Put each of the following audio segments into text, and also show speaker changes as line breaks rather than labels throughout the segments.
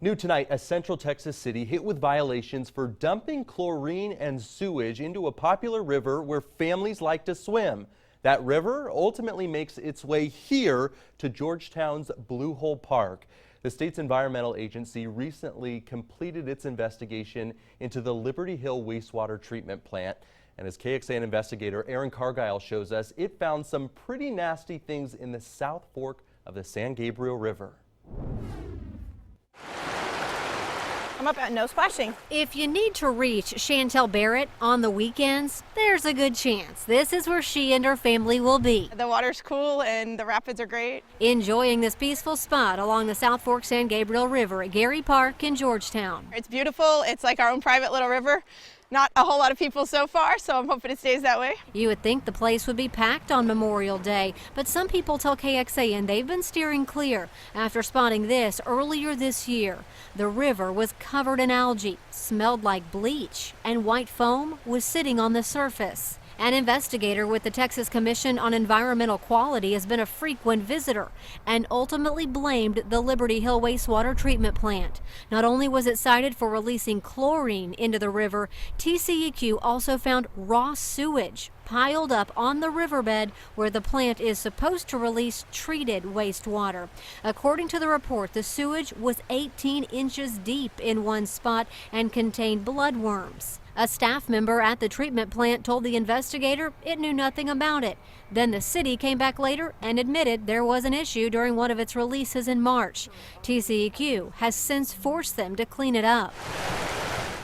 New tonight, a Central Texas city hit with violations for dumping chlorine and sewage into a popular river where families like to swim. That river ultimately makes its way here to Georgetown's Blue Hole Park. The state's environmental agency recently completed its investigation into the Liberty Hill Wastewater Treatment Plant. And as KXAN Investigator Erin Cargile shows us, it found some pretty nasty things in the South Fork of the San Gabriel River.
I'm up at no splashing.
If you need to reach Chantel Barrett on the weekends, there's a good chance this is where she and her family will be.
The water's cool and the rapids are great.
Enjoying this peaceful spot along the South Fork San Gabriel River at Gary Park in Georgetown.
It's beautiful. It's like our own private little river. Not a whole lot of people so far, so I'm hoping it stays that way.
You would think the place would be packed on Memorial Day, but some people tell KXAN they've been steering clear after spotting this earlier this year. The river was covered in algae, smelled like bleach, and white foam was sitting on the surface. An investigator with the Texas Commission on Environmental Quality has been a frequent visitor and ultimately blamed the Liberty Hill Wastewater Treatment Plant. Not only was it cited for releasing chlorine into the river, TCEQ also found raw sewage piled up on the riverbed where the plant is supposed to release treated wastewater. According to the report, the sewage was 18 inches deep in one spot and contained bloodworms. A staff member at the treatment plant told the investigator it knew nothing about it. Then the city came back later and admitted there was an issue during one of its releases in March. TCEQ has since forced them to clean it up.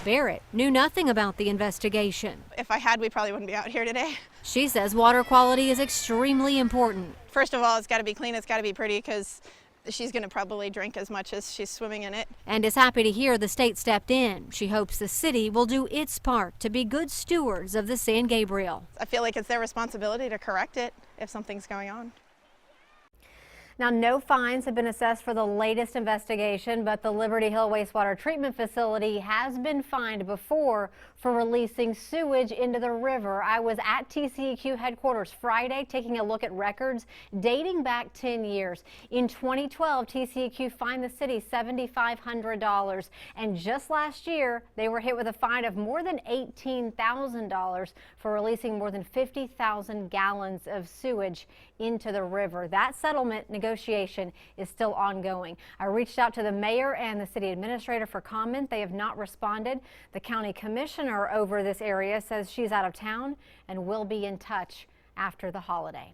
Barrett knew nothing about the investigation.
If I had, we probably wouldn't be out here today.
She says water quality is extremely important.
First of all, it's got to be clean, it's got to be pretty, because she's going to probably drink as much as she's swimming in it.
And is happy to hear the state stepped in. She hopes the city will do its part to be good stewards of the San Gabriel.
I feel like it's their responsibility to correct it if something's going on.
Now, no fines have been assessed for the latest investigation, but the Liberty Hill Wastewater Treatment Facility has been fined before for releasing sewage into the river. I was at TCEQ headquarters Friday taking a look at records dating back 10 years. In 2012, TCEQ fined the city $7,500, and just last year, they were hit with a fine of more than $18,000 for releasing more than 50,000 gallons of sewage into the river. That settlement negotiation is still ongoing. I reached out to the mayor and the city administrator for comment. They have not responded. The county commissioner over this area says she's out of town and will be in touch after the holiday.